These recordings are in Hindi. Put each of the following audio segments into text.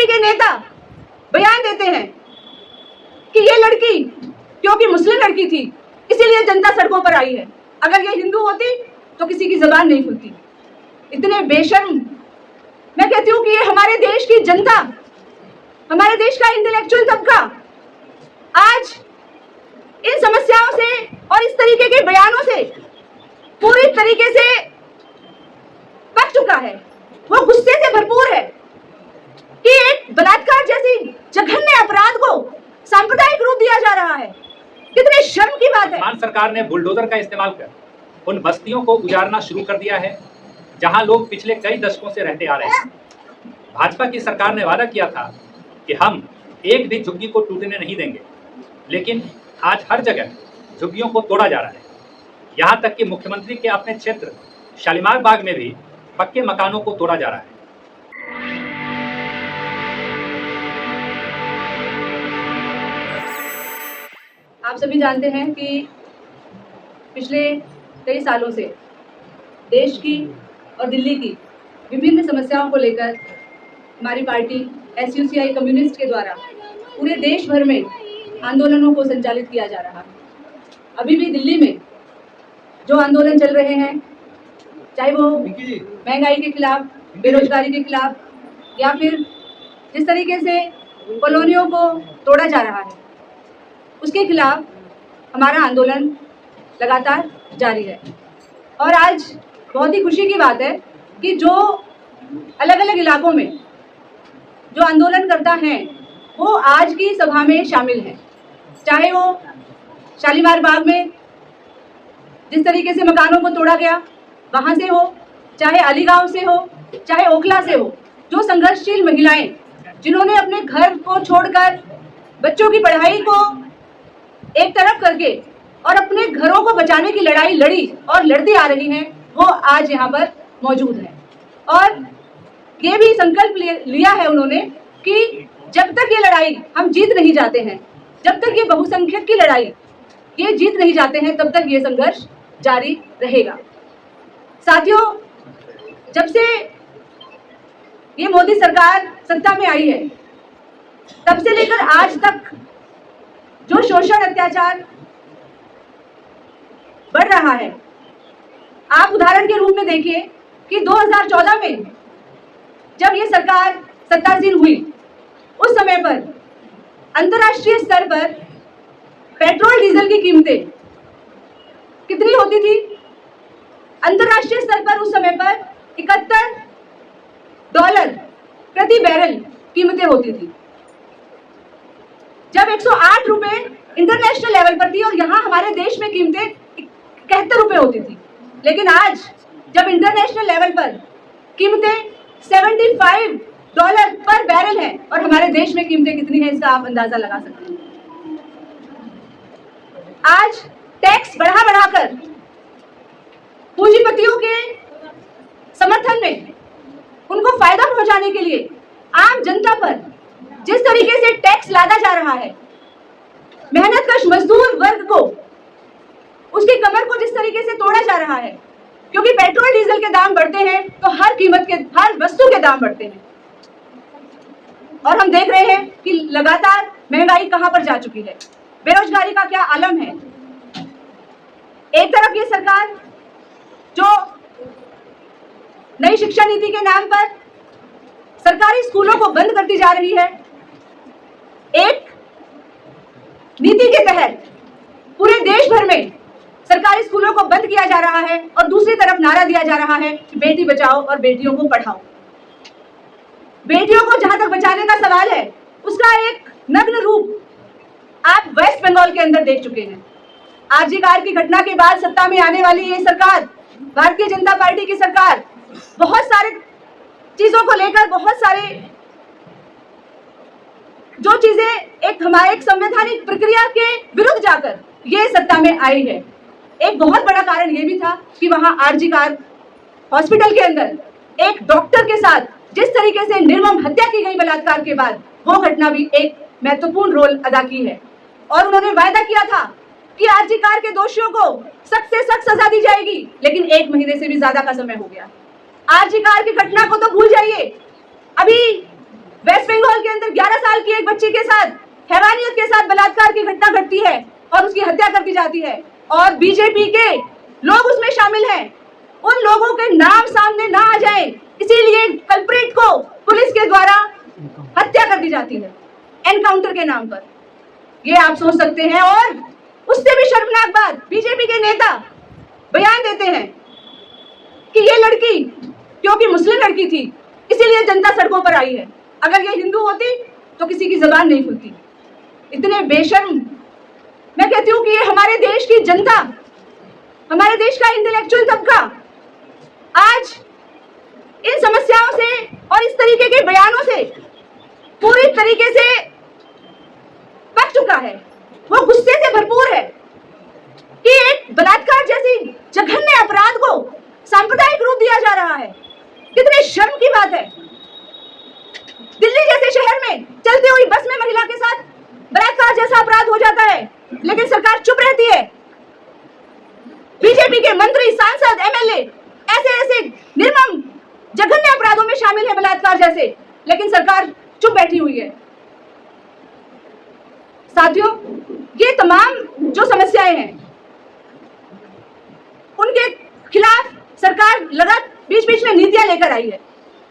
बीजेपी के नेता बयान देते हैं कि ये लड़की क्योंकि मुस्लिम लड़की थी इसीलिए जनता सड़कों पर आई है, अगर ये हिंदू होती तो किसी की जबान नहीं खुलती। इतने बेशर्म। मैं कहती हूँ कि ये हमारे देश की जनता, हमारे देश का इंटेलेक्चुअल तबका आज इन समस्याओं से और इस तरीके के बयानों से पूरी तरीके से पक चुका है। वो गुस्से से भरपूर है कि एक बलात्कार जैसी जघन्य अपराध को सांप्रदायिक रूप दिया जा रहा है। कितने शर्म की बात है। वर्तमान सरकार ने बुलडोजर का इस्तेमाल कर उन बस्तियों को उजाड़ना शुरू कर दिया है जहां लोग पिछले कई दशकों से रहते आ रहे हैं। भाजपा की सरकार ने वादा किया था कि हम एक भी झुग्गी को टूटने नहीं देंगे, लेकिन आज हर जगह झुग्गियों को तोड़ा जा रहा है। यहाँ तक कि मुख्यमंत्री के अपने क्षेत्र शालीमार बाग में भी पक्के मकानों को तोड़ा जा रहा है। आप सभी जानते हैं कि पिछले कई सालों से देश की और दिल्ली की विभिन्न समस्याओं को लेकर हमारी पार्टी SUCI कम्युनिस्ट के द्वारा पूरे देश भर में आंदोलनों को संचालित किया जा रहा है। अभी भी दिल्ली में जो आंदोलन चल रहे हैं, चाहे वो महंगाई के खिलाफ, बेरोजगारी के खिलाफ, या फिर जिस तरीके से कॉलोनियों को तोड़ा जा रहा है, उसके खिलाफ हमारा आंदोलन लगातार जारी है। और आज बहुत ही खुशी की बात है कि जो अलग अलग इलाकों में जो आंदोलनकर्ता हैं वो आज की सभा में शामिल हैं। चाहे वो शालीमार बाग में जिस तरीके से मकानों को तोड़ा गया वहाँ से हो, चाहे अलीगांव से हो, चाहे ओखला से हो, जो संघर्षशील महिलाएं जिन्होंने अपने घर को छोड़कर बच्चों की पढ़ाई को एक तरफ करके और अपने घरों को बचाने की लड़ाई लड़ी और लड़ती आ रही हैं, वो आज यहाँ पर मौजूद है। और ये भी संकल्प लिया है उन्होंने कि जब तक ये लड़ाई हम जीत नहीं जाते हैं, जब तक ये बहुसंख्यक की लड़ाई ये जीत नहीं जाते हैं, तब तक ये संघर्ष जारी रहेगा। साथियों, जब से ये मोदी सरकार सत्ता में आई है तब से लेकर आज तक जो शोषण अत्याचार बढ़ रहा है, आप उदाहरण के रूप में देखिए कि 2014 में जब ये सरकार सत्तासीन हुई, उस समय पर अंतर्राष्ट्रीय स्तर पर पेट्रोल डीजल की कीमतें कितनी होती थी? अंतर्राष्ट्रीय स्तर पर उस समय पर $71 प्रति बैरल कीमतें होती थी, जब 108 रुपए इंटरनेशनल लेवल पर थी और यहाँ हमारे देश में कीमतें 71 रुपए होती थी। लेकिन आज जब इंटरनेशनल लेवल पर कीमतें $75 पर बैरल है और हमारे देश में कीमतें कितनी है इसका आप अंदाजा लगा सकते हैं। आज टैक्स बढ़ाकर पूंजीपतियों के समर्थन में उनको फायदा पहुंचाने के लिए आम जनता पर जिस तरीके से टैक्स लादा जा रहा है, मेहनतकश मजदूर वर्ग को उसकी कमर को जिस तरीके से तोड़ा जा रहा है, क्योंकि पेट्रोल डीजल के दाम बढ़ते हैं तो हर वस्तु के दाम बढ़ते हैं। और हम देख रहे हैं कि लगातार महंगाई कहां पर जा चुकी है, बेरोजगारी का क्या आलम है। एक तरफ ये सरकार जो नई शिक्षा नीति के नाम पर सरकारी स्कूलों को बंद करती जा रही है, एक नीति के तहत पूरे देश भर में सरकारी स्कूलों को बंद किया जा रहा है और दूसरी तरफ नारा दिया जा रहा है कि बेटी बचाओ और बेटियों को पढ़ाओ। बेटियों को जहां तक बचाने का सवाल है, उसका एक नग्न रूप आप वेस्ट बंगाल के अंदर देख चुके हैं। आरजीकर की घटना के बाद सत्ता में आने वाली ये सरकार, भारतीय जनता पार्टी की सरकार, बहुत सारे चीजों को लेकर बहुत सारे जो चीजें एक संवैधानिक प्रक्रिया के विरुद्ध जाकर ये सत्ता में आई है। एक बहुत बड़ा कारण ये भी था कि वहां आरजीकर हॉस्पिटल के अंदर एक डॉक्टर के साथ जिस तरीके से निर्मम हत्या की गई बलात्कार के बाद, वो घटना भी एक महत्वपूर्ण रोल अदा की है। और उन्होंने वायदा किया था कि आरजीकर के दोषियों को सख्त से सख्त सजा दी जाएगी, लेकिन 1 महीने से भी ज्यादा का समय हो गया। आरजीकर की घटना को तो भूल जाइए, अभी वेस्ट बंगाल में 11 साल की एक बच्ची के साथ हैवानियत के साथ बलात्कार की घटना घटती है और उसकी हत्या कर दी जाती है और बीजेपी के लोग उसमें शामिल हैं। उन लोगों के नाम सामने ना आ जाए इसीलिए कल्प्रिट को पुलिस के द्वारा हत्या कर दी जाती है एनकाउंटर के नाम पर। ये आप सोच सकते हैं। और उससे भी शर्मनाक बात, बीजेपी के नेता बयान देते हैं कि ये लड़की क्योंकि मुस्लिम लड़की थी इसीलिए जनता सड़कों पर आई है, अगर ये हिंदू होती तो किसी की जबान नहीं खुलती। इतने बेशर्म। मैं कहती हूँ कि ये हमारे देश की जनता, हमारे देश का इंटेलेक्चुअल तबका आज इन समस्याओं से और इस तरीके के बयानों से पूरी तरीके से पक चुका है। वो गुस्से से भरपूर है कि एक बलात्कार जैसी जघन्य अपराध को सांप्रदायिक रूप दिया जा रहा है। कितने शर्म की बात है। दिल्ली जैसे शहर में चलती हुई बस में महिला के साथ बलात्कार जैसा अपराध हो जाता है लेकिन सरकार चुप रहती है। बीजेपी के मंत्री, सांसद, एमएलए ऐसे निर्मम जघन्य अपराधों में शामिल है बलात्कार जैसे, लेकिन सरकार चुप बैठी हुई है। साथियों, ये तमाम जो समस्याएं हैं उनके खिलाफ सरकार लगातार बीच-बीच में नीतियां लेकर आई है।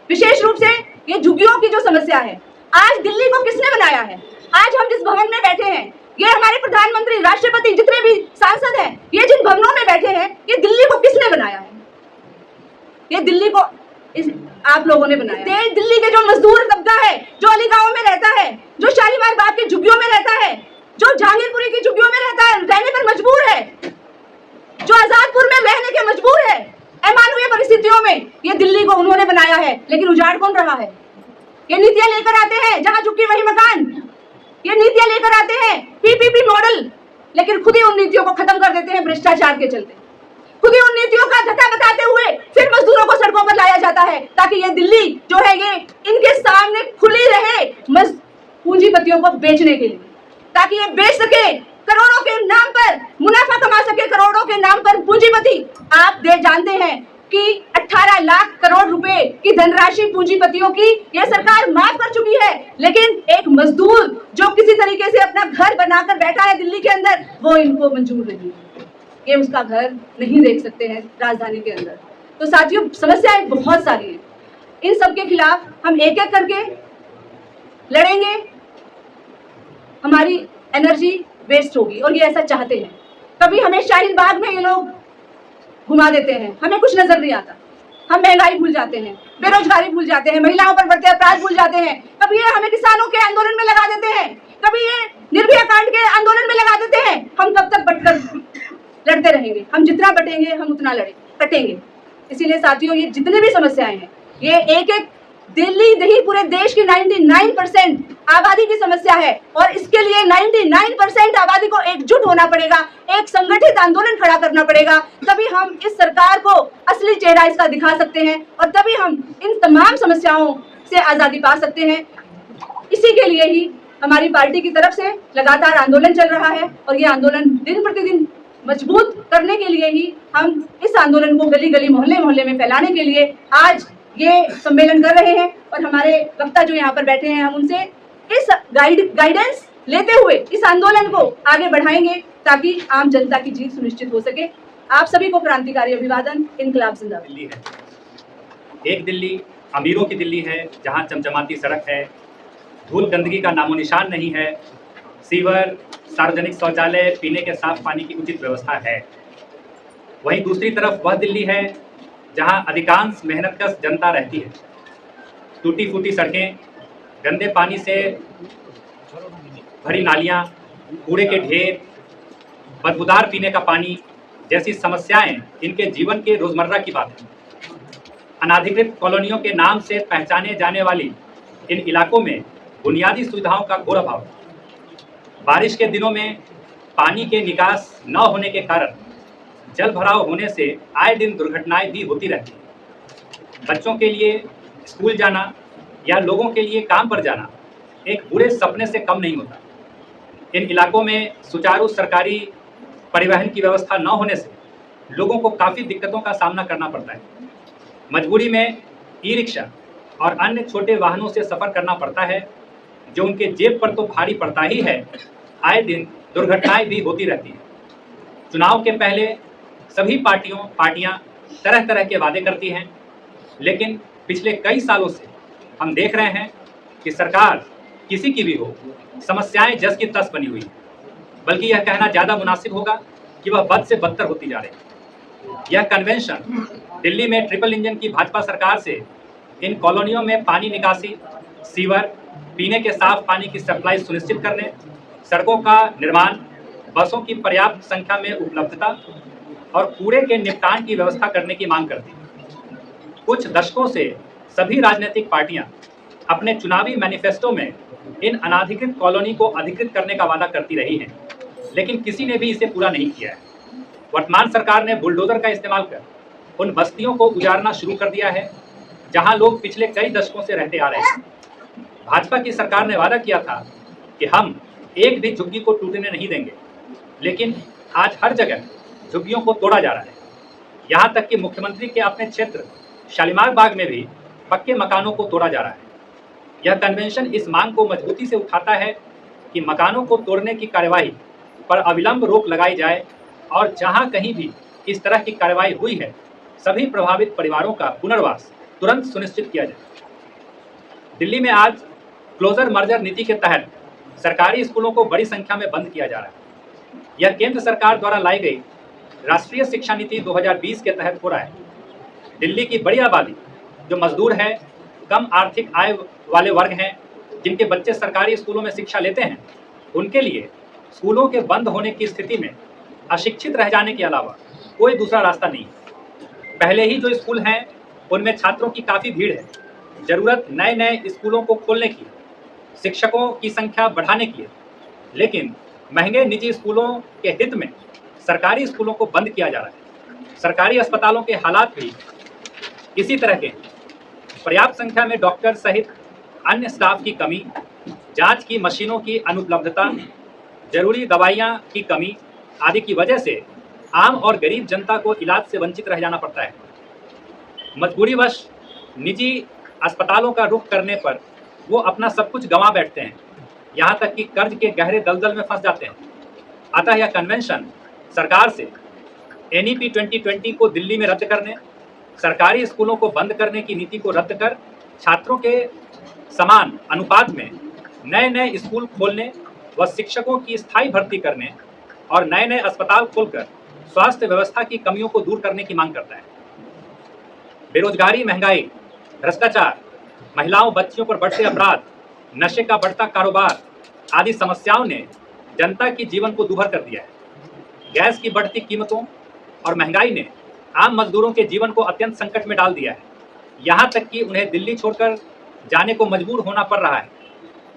विशेष रूप से ये झुग्गियों की जो समस्या है, आज दिल्ली को किसने बनाया है? आज हम जिस भवन में बैठे हैं, ये हमारे प्रधानमंत्री, राष्ट्रपति, जितने भी सांसद हैं, ये जिन भवनों में बैठे हैं, ये दिल्ली को किसने बनाया है? ये दिल्ली को आप लोगों ने बनाया है। दिल्ली के जो मजदूर तबका है, जो अलीगांव में रहता है, जो शालीमार बाग की झुग्गियों में रहता है, जो जहांगीरपुरी की झुग्गियों में रहता है, रहने पर मजबूर है, जो आजादपुर में रहने के मजबूर है, अमानवीय परिस्थितियों में, ये दिल्ली को उन्होंने बनाया है। लेकिन उजाड़ कौन रहा है? ये नीतियां लेकर आते हैं, जहां झुग्गी वही मकान। ये नीतियां लेकर आते हैं पीपीपी मॉडल, लेकिन खुद ही उन नीतियों को खत्म कर देते हैं भ्रष्टाचार के चलते। खुद ही उन नीतियों का धक्का बताते हुए फिर मजदूरों को सड़कों पर लाया जाता है ताकि ये दिल्ली जो है ये इनके सामने खुली रहे पूंजीपतियों को बेचने के लिए, ताकि ये बेच सके, करोड़ों के नाम पर मुनाफा कमा सके। करोड़ों के नाम पर पूंजीपति, आप जानते हैं कि 18 लाख करोड़ रुपए की धनराशि पूंजीपतियों की ये सरकार माफ कर चुकी है, लेकिन एक मजदूर जो किसी तरीके से अपना घर बनाकर बैठा है दिल्ली के अंदर, वो इनको मंजूर नहीं है। ये उसका घर नहीं देख सकते हैं राजधानी के अंदर। तो साथियों, समस्याएं बहुत सारी हैं। इन सब के खिलाफ हम एक एक करके लड़ेंगे। हमारी एनर्जी वेस्ट होगी और ये ऐसा चाहते हैं। कभी हमें शाहीन बाग में ये लोग घुमा देते हैं, हमें कुछ नजर नहीं आता। हम महंगाई भूल जाते हैं, बेरोजगारी भूल जाते हैं, महिलाओं पर बढ़ते अपराध भूल जाते हैं। कभी ये हमें किसानों के आंदोलन में लगा देते हैं, कभी ये निर्भया कांड के आंदोलन में लगा देते हैं। हम कब तक बटकर लड़ते रहेंगे? हम जितना बटेंगे हम उतना कटेंगे। इसीलिए साथियों, ये जितने भी समस्याएं हैं, ये एक एक दिल्ली नहीं पूरे देश की 99% आबादी की समस्या है और इसके लिए 99% आबादी को एकजुट होना पड़ेगा, एक संगठित आंदोलन खड़ा करना पड़ेगा। तभी हम इस सरकार को असली चेहरा इसका दिखा सकते हैं और तभी हम इन तमाम समस्याओं से आज़ादी पा सकते हैं। इसी के लिए ही हमारी पार्टी की तरफ से लगातार आंदोलन चल रहा है और ये आंदोलन दिन प्रतिदिन मजबूत करने के लिए ही हम इस आंदोलन को गली गली, मोहल्ले मोहल्ले में फैलाने के लिए आज ये सम्मेलन कर रहे हैं। और हमारे वक्ता जो यहाँ पर बैठे हैं, हम उनसे इस गाइडेंस लेते हुए इस आंदोलन को आगे बढ़ाएंगे ताकि आम जनता की जीत सुनिश्चित हो सके। आप सभी को क्रांतिकारी अभिवादन। इनकलाब जिंदाबाद। दिल्ली है एक दिल्ली, अमीरों की दिल्ली है, जहाँ चमचमाती सड़क है, धूल गंदगी का नामो निशान नहीं है, सीवर, सार्वजनिक शौचालय, पीने के साफ पानी की उचित व्यवस्था है। वहीं दूसरी तरफ वह दिल्ली है जहां अधिकांश मेहनतकश जनता रहती है। टूटी फूटी सड़कें, गंदे पानी से भरी नालियां, कूड़े के ढेर, बदबूदार पीने का पानी जैसी समस्याएं इनके जीवन के रोजमर्रा की बात है। अनाधिकृत कॉलोनियों के नाम से पहचाने जाने वाली इन इलाकों में बुनियादी सुविधाओं का घोर अभाव। बारिश के दिनों में पानी के निकास न होने के कारण जल भराव होने से आए दिन दुर्घटनाएं भी होती रहती हैं। बच्चों के लिए स्कूल जाना या लोगों के लिए काम पर जाना एक बुरे सपने से कम नहीं होता। इन इलाकों में सुचारू सरकारी परिवहन की व्यवस्था न होने से लोगों को काफ़ी दिक्कतों का सामना करना पड़ता है। मजबूरी में ई रिक्शा और अन्य छोटे वाहनों से सफ़र करना पड़ता है। जो उनके जेब पर तो भारी पड़ता ही है, आए दिन दुर्घटनाएं भी होती रहती हैं। चुनाव के पहले सभी पार्टियां तरह तरह के वादे करती हैं, लेकिन पिछले कई सालों से हम देख रहे हैं कि सरकार किसी की भी हो, समस्याएं जस की तस बनी हुई है। बल्कि यह कहना ज़्यादा मुनासिब होगा कि वह बद से बदतर होती जा रही है। यह कन्वेंशन दिल्ली में ट्रिपल इंजन की भाजपा सरकार से इन कॉलोनियों में पानी निकासी, सीवर, पीने के साफ पानी की सप्लाई सुनिश्चित करने, सड़कों का निर्माण, बसों की पर्याप्त संख्या में उपलब्धता और कूड़े के निपटान की व्यवस्था करने की मांग करती है। कुछ दशकों से सभी राजनीतिक पार्टियां अपने चुनावी मैनिफेस्टो में इन अनाधिकृत कॉलोनी को अधिकृत करने का वादा करती रही हैं, लेकिन किसी ने भी इसे पूरा नहीं किया है। वर्तमान सरकार ने बुलडोजर का इस्तेमाल कर उन बस्तियों को उजाड़ना शुरू कर दिया है जहां लोग पिछले कई दशकों से रहते आ रहे हैं। भाजपा की सरकार ने वादा किया था कि हम एक भी झुग्गी को टूटने नहीं देंगे, लेकिन आज हर जगह झुग्गियों को तोड़ा जा रहा है। यहाँ तक कि मुख्यमंत्री के अपने क्षेत्र शालीमार बाग में भी पक्के मकानों को तोड़ा जा रहा है। यह कन्वेंशन इस मांग को मजबूती से उठाता है कि मकानों को तोड़ने की कार्यवाही पर अविलंब रोक लगाई जाए और जहां कहीं भी इस तरह की कार्रवाई हुई है, सभी प्रभावित परिवारों का पुनर्वास तुरंत सुनिश्चित किया जाए। दिल्ली में आज क्लोजर मर्जर नीति के तहत सरकारी स्कूलों को बड़ी संख्या में बंद किया जा रहा है। यह केंद्र सरकार द्वारा लाई गई राष्ट्रीय शिक्षा नीति 2020 के तहत हो रहा है। दिल्ली की बड़ी आबादी जो मजदूर है, कम आर्थिक आय वाले वर्ग हैं, जिनके बच्चे सरकारी स्कूलों में शिक्षा लेते हैं, उनके लिए स्कूलों के बंद होने की स्थिति में अशिक्षित रह जाने के अलावा कोई दूसरा रास्ता नहीं है। पहले ही जो स्कूल हैं उनमें छात्रों की काफ़ी भीड़ है। ज़रूरत नए नए स्कूलों को खोलने की, शिक्षकों की संख्या बढ़ाने की है, लेकिन महंगे निजी स्कूलों के हित में सरकारी स्कूलों को बंद किया जा रहा है। सरकारी अस्पतालों के हालात भी इसी तरह के हैं। पर्याप्त संख्या में डॉक्टर सहित अन्य स्टाफ की कमी, जांच की मशीनों की अनुपलब्धता, जरूरी दवाइयां की कमी आदि की वजह से आम और गरीब जनता को इलाज से वंचित रह जाना पड़ता है। मजबूरीवश निजी अस्पतालों का रुख करने पर वो अपना सब कुछ गंवा बैठते हैं, यहाँ तक कि कर्ज के गहरे दलदल में फंस जाते हैं। अतः यह कन्वेंशन सरकार से NEP 2020 को दिल्ली में रद्द करने, सरकारी स्कूलों को बंद करने की नीति को रद्द कर छात्रों के समान अनुपात में नए नए स्कूल खोलने व शिक्षकों की स्थायी भर्ती करने और नए नए अस्पताल खोलकर स्वास्थ्य व्यवस्था की कमियों को दूर करने की मांग करता है। बेरोजगारी, महंगाई, भ्रष्टाचार, महिलाओं बच्चियों पर बढ़ते अपराध, नशे का बढ़ता कारोबार आदि समस्याओं ने जनता की जीवन को दूभर कर दिया है। गैस की बढ़ती कीमतों और महंगाई ने आम मजदूरों के जीवन को अत्यंत संकट में डाल दिया है। यहाँ तक कि उन्हें दिल्ली छोड़कर जाने को मजबूर होना पड़ रहा है।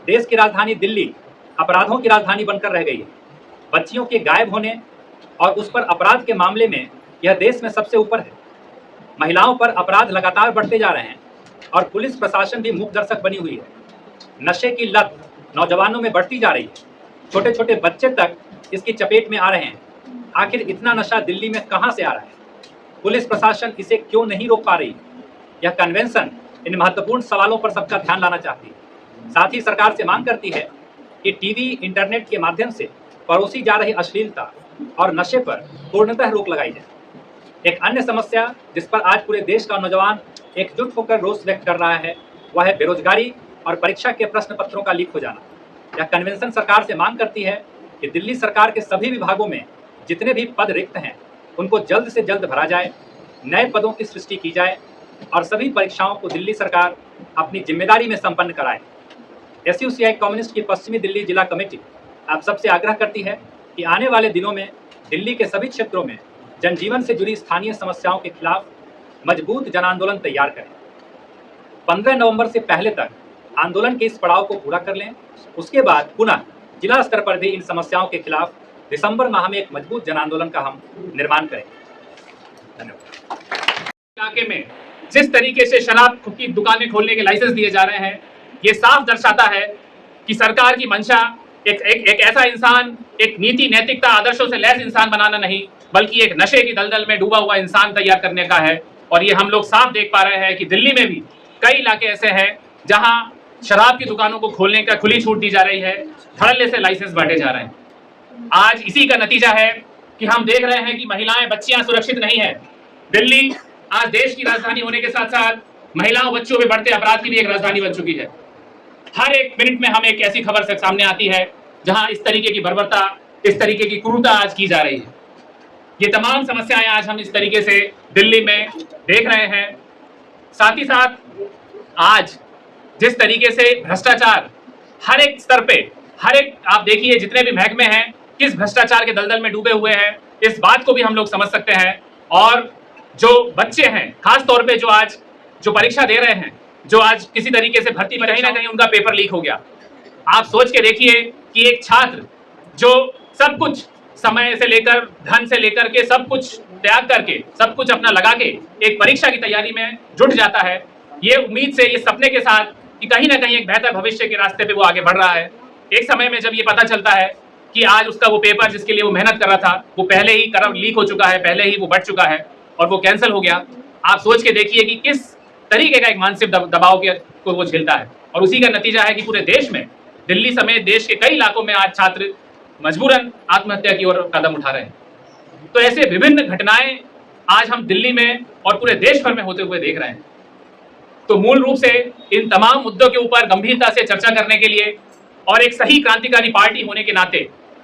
देश की राजधानी दिल्ली अपराधों की राजधानी बनकर रह गई है। बच्चियों के गायब होने और उस पर अपराध के मामले में यह देश में सबसे ऊपर है। महिलाओं पर अपराध लगातार बढ़ते जा रहे हैं और पुलिस प्रशासन भी मूक दर्शक बनी हुई है। नशे की लत नौजवानों में बढ़ती जा रही है। छोटे छोटे बच्चे तक इसकी चपेट में आ रहे हैं। आखिर इतना नशा दिल्ली में कहां से आ रहा है? पुलिस प्रशासन इसे क्यों नहीं रोक पा रही? यह कन्वेंशन इन महत्वपूर्ण सवालों पर सबका ध्यान लाना चाहती है। साथ ही सरकार से मांग करती है कि टीवी, इंटरनेट के माध्यम से परोसी जा रही अश्लीलता और नशे पर पूर्णतः रोक लगाई जाए। एक अन्य समस्या जिस पर आज पूरे देश का नौजवान एकजुट होकर रोष व्यक्त कर रहा है, वह है बेरोजगारी और परीक्षा के प्रश्न पत्रों का लीक हो जाना। यह कन्वेंशन सरकार से मांग करती है कि दिल्ली सरकार के सभी विभागों में जितने भी पद रिक्त हैं, उनको जल्द से जल्द भरा जाए, नए पदों की सृष्टि की जाए और सभी परीक्षाओं को दिल्ली सरकार अपनी जिम्मेदारी में संपन्न कराए। SUCI कम्युनिस्ट की पश्चिमी दिल्ली जिला कमेटी आप सबसे आग्रह करती है कि आने वाले दिनों में दिल्ली के सभी क्षेत्रों में जनजीवन से जुड़ी स्थानीय समस्याओं के खिलाफ मजबूत जन आंदोलन तैयार करें। 15 नवंबर से पहले तक आंदोलन के इस पड़ाव को पूरा कर लें। उसके बाद पुनः जिला स्तर पर भी इन समस्याओं के खिलाफ दिसंबर माह में एक मजबूत जन आंदोलन का हम निर्माण करें। धन्यवाद। इलाके में जिस तरीके से शराब की दुकानें खोलने के लाइसेंस दिए जा रहे हैं, ये साफ दर्शाता है कि सरकार की मंशा एक ऐसा इंसान, एक नीति नैतिकता आदर्शों से लैस इंसान बनाना नहीं, बल्कि एक नशे की दलदल में डूबा हुआ इंसान तैयार करने का है। और ये हम लोग साफ देख पा रहे हैं कि दिल्ली में भी कई इलाके ऐसे हैं जहां शराब की दुकानों को खोलने का खुली छूट दी जा रही है, धड़ल्ले से लाइसेंस बांटे जा रहे हैं। आज इसी का नतीजा है कि हम देख रहे हैं कि महिलाएं, बच्चियां सुरक्षित नहीं है। दिल्ली आज देश की राजधानी होने के साथ साथ महिलाओं, बच्चों में बढ़ते अपराध की भी एक राजधानी बन चुकी है। हर एक मिनट में हमें एक ऐसी खबर से सामने आती है जहां इस तरीके की बर्बरता, इस तरीके की क्रूरता आज की जा रही है। ये तमाम समस्याएं आज हम इस तरीके से दिल्ली में देख रहे हैं। साथ ही साथ आज जिस तरीके से भ्रष्टाचार हर एक स्तर पे, हर एक, आप देखिए जितने भी महकमे हैं किस भ्रष्टाचार के दलदल में डूबे हुए हैं, इस बात को भी हम लोग समझ सकते हैं। और जो बच्चे हैं, खास तौर पे जो आज जो परीक्षा दे रहे हैं, जो आज किसी तरीके से भर्ती में कहीं ना कहीं उनका पेपर लीक हो गया। आप सोच के देखिए कि एक छात्र जो सब कुछ समय से लेकर, धन से लेकर के सब कुछ त्याग करके, सब कुछ अपना लगा के एक परीक्षा की तैयारी में जुट जाता है, ये उम्मीद से, ये सपने के साथ कि कहीं ना कहीं एक बेहतर भविष्य के रास्ते पे वो आगे बढ़ रहा है। एक समय में जब ये पता चलता है कि आज उसका वो पेपर जिसके लिए वो मेहनत कर रहा था, वो पहले ही लीक हो चुका है, पहले ही वो बढ़ चुका है और वो कैंसिल हो गया। आप सोच के देखिए कि किस तरीके का एक मानसिक दबाव को वो झेलता है। और उसी का नतीजा है कि पूरे देश में, दिल्ली समेत देश के कई इलाकों में आज छात्र मजबूरन आत्महत्या की ओर कदम उठा रहे हैं। तो ऐसे विभिन्न घटनाएं आज हम दिल्ली में और पूरे देश भर में होते हुए देख रहे हैं। तो मूल रूप से इन तमाम मुद्दों के ऊपर गंभीरता से चर्चा करने के लिए और एक सही क्रांतिकारी पार्टी होने के नाते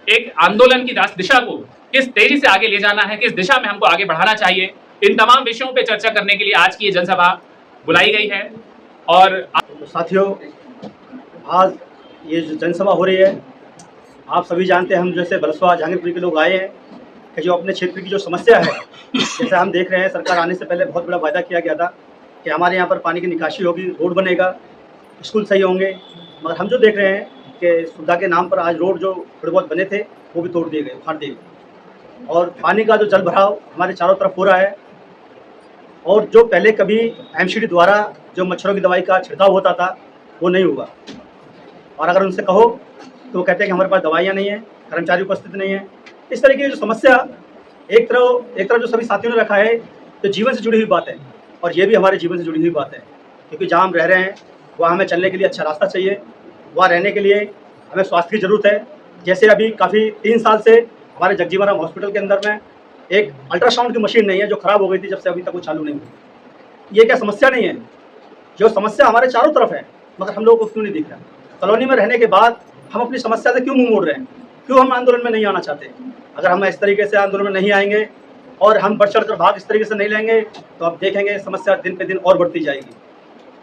एक आंदोलन की दिशा को किस तेजी से आगे ले जाना है, किस दिशा में हमको आगे बढ़ाना चाहिए, इन तमाम विषयों पे चर्चा करने के लिए आज की ये जनसभा बुलाई गई है। और तो साथियों, आज ये जो जनसभा हो रही है, आप सभी जानते हैं, हम जैसे बलसवा जहांगीरपुर के लोग आए हैं कि जो अपने क्षेत्र की जो समस्या है, जैसे हम देख रहे हैं, सरकार आने से पहले बहुत बड़ा वायदा किया गया था कि हमारे यहाँ पर पानी की निकासी होगी, रोड बनेगा, स्कूल सही होंगे। मगर हम जो देख रहे हैं कि सुविधा के नाम पर आज रोड जो थोड़े बहुत बने थे वो भी तोड़ दिए गए, उखाड़ दिए गए। और पानी का जो जल भराव हमारे चारों तरफ हो रहा है, और जो पहले कभी एमसीडी द्वारा जो मच्छरों की दवाई का छिड़काव होता था वो नहीं हुआ। और अगर उनसे कहो तो वो कहते हैं कि हमारे पास दवाइयाँ नहीं हैं, कर्मचारी उपस्थित नहीं है। इस तरह की जो समस्या एक तरफ जो सभी साथियों ने रखा है, तो जीवन से जुड़ी हुई बात है, और ये भी हमारे जीवन से जुड़ी हुई बात है, क्योंकि जहाँ हम रह रहे हैं वहाँ हमें चलने के लिए अच्छा रास्ता चाहिए, वहाँ रहने के लिए हमें स्वास्थ्य की ज़रूरत है। जैसे अभी काफ़ी 3 साल से हमारे जगजीवन हॉस्पिटल के अंदर में एक अल्ट्रासाउंड की मशीन नहीं है, जो ख़राब हो गई थी, जब से अभी तक वो चालू नहीं हुई। ये क्या समस्या नहीं है? जो समस्या हमारे चारों तरफ है, मगर हम लोगों को क्यों नहीं दिख रहा? कॉलोनी में रहने के बाद हम अपनी समस्या से क्यों मुँह मोड़ रहे हैं? क्यों हम आंदोलन में नहीं आना चाहते? अगर हम इस तरीके से आंदोलन में नहीं आएंगे और हम बढ़ चढ़ कर भाग इस तरीके से नहीं लेंगे, तो आप देखेंगे समस्या दिन पे दिन और बढ़ती जाएगी।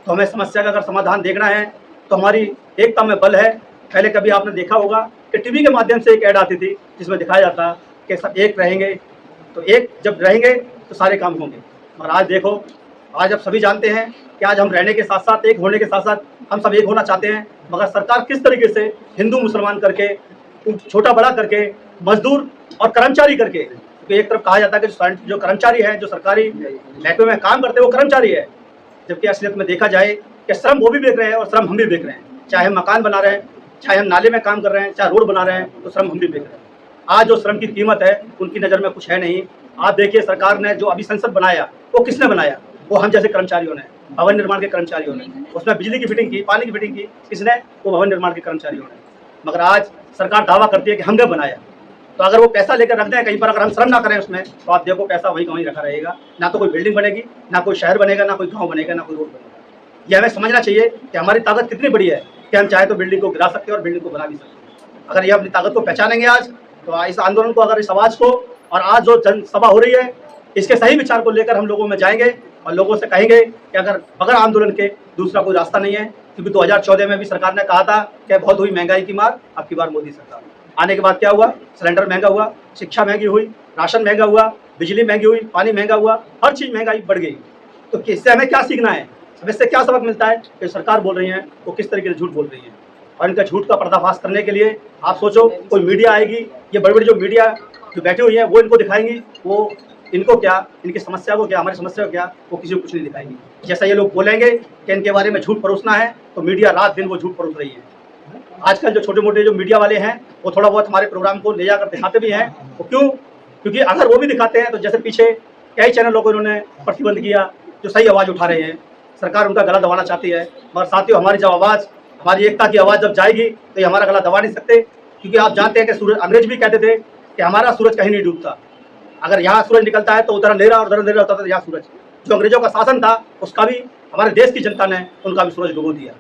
तो हमें समस्या का अगर समाधान देखना है तो हमारी एकता में बल है। पहले कभी आपने देखा होगा कि टीवी के माध्यम से एक ऐड आती थी जिसमें दिखाया जाता कि सब एक रहेंगे, तो एक जब रहेंगे तो सारे काम होंगे। और आज देखो, आज आप सभी जानते हैं कि आज हम रहने के साथ साथ, एक होने के साथ साथ हम सब एक होना चाहते हैं, मगर सरकार किस तरीके से हिंदू मुसलमान करके, छोटा बड़ा करके, मजदूर और कर्मचारी करके, क्योंकि एक तरफ कहा जाता है कि जो कर्मचारी है, जो सरकारी महकमे में काम करते हैं, वो कर्मचारी है, जबकि असलियत में देखा जाए कि श्रम वो भी बेच रहे हैं और श्रम हम भी बेच रहे हैं। चाहे हम मकान बना रहे हैं, चाहे हम नाले में काम कर रहे हैं, चाहे रोड बना रहे हैं, तो श्रम हम भी बेच रहे हैं। आज जो श्रम की कीमत है उनकी नज़र में कुछ है नहीं। आप देखिए, सरकार ने जो अभी संसद बनाया वो किसने बनाया? वो हम जैसे कर्मचारियों ने, भवन निर्माण के कर्मचारियों ने। उसमें बिजली की फिटिंग की, पानी की फिटिंग की किसने? वो भवन निर्माण के कर्मचारियों ने। मगर आज सरकार दावा करती है कि हमने बनाया। तो अगर वो पैसा लेकर रख दें कहीं पर, अगर हम श्रम ना करें उसमें, तो आप देखो पैसा वहीं का वहीं रखा रहेगा। ना तो कोई बिल्डिंग बनेगी, ना कोई शहर बनेगा, ना कोई गाँव बनेगा, ना कोई रोड बनेगा। ये हमें समझना चाहिए कि हमारी ताकत कितनी बड़ी है कि हम चाहे तो बिल्डिंग को गिरा सकते हैं और बिल्डिंग को बना भी सकते हैं। अगर ये अपनी ताकत को पहचानेंगे आज, तो इस आंदोलन को, अगर इस आवाज़ को, और आज जो जनसभा हो रही है, इसके सही विचार को लेकर हम लोगों में जाएंगे और लोगों से कहेंगे कि अगर बगैर आंदोलन के दूसरा कोई रास्ता नहीं है। क्योंकि 2014 में भी सरकार ने कहा था कि बहुत हुई महंगाई की मार, अब की बार मोदी सरकार आने के बाद क्या हुआ? सिलेंडर महंगा हुआ, शिक्षा महंगी हुई, राशन महंगा हुआ, बिजली महंगी हुई, पानी महंगा हुआ, हर चीज़ महंगाई बढ़ गई। तो इससे हमें क्या सीखना है? हमें इससे क्या सबक मिलता है कि सरकार बोल रही है वो किस तरीके से झूठ बोल रही है। और इनका झूठ का पर्दाफाश करने के लिए आप सोचो, कोई मीडिया आएगी, ये बड़ी बड़ी जो मीडिया जो बैठी हुई है वो इनको दिखाएंगी, वो इनको क्या, इनकी समस्या को क्या, हमारी समस्या को क्या, वो किसी को कुछ नहीं दिखाएंगी। जैसा ये लोग बोलेंगे कि इनके बारे में झूठ परोसना है, तो मीडिया रात दिन वो झूठ परोस रही है। आजकल जो छोटे मोटे जो मीडिया वाले हैं वो थोड़ा बहुत हमारे प्रोग्राम को ले जाकर दिखाते भी हैं। वो क्यों? क्योंकि अगर वो भी दिखाते हैं तो जैसे पीछे कई चैनलों को इन्होंने प्रतिबंध किया जो सही आवाज़ उठा रहे हैं, सरकार उनका गला दबाना चाहती है। मगर साथियों, हमारी जब आवाज़ हमारी एकता की आवाज़ जब जाएगी तो ये हमारा गला दबा नहीं सकते, क्योंकि आप जानते हैं कि सूरज, अंग्रेज भी कहते थे कि हमारा सूरज कहीं नहीं डूबता, अगर यहाँ सूरज निकलता है तो उधर अंधेरा और उधर अंधेरा होता था यहाँ सूरज। जो अंग्रेजों का शासन था उसका भी हमारे देश की जनता ने उनका भी सूरज डुबो दिया।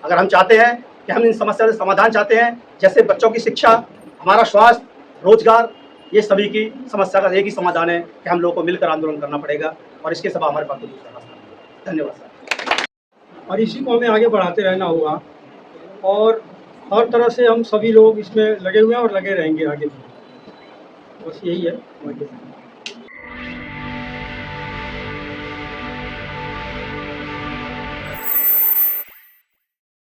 अगर हम चाहते हैं कि हम इन समस्याओं से समाधान चाहते हैं, जैसे बच्चों की शिक्षा, हमारा स्वास्थ्य, रोजगार, ये सभी की समस्या का एक ही समाधान है कि हम लोगों को मिलकर आंदोलन करना पड़ेगा, और इसके सिवा हमारे पास कोई दूसरा रास्ता नहीं है। धन्यवाद सर। और इसी को हमें आगे बढ़ाते रहना होगा, और हर तरह से हम सभी लोग इसमें लगे हुए हैं और लगे रहेंगे आगे भी। बस यही है।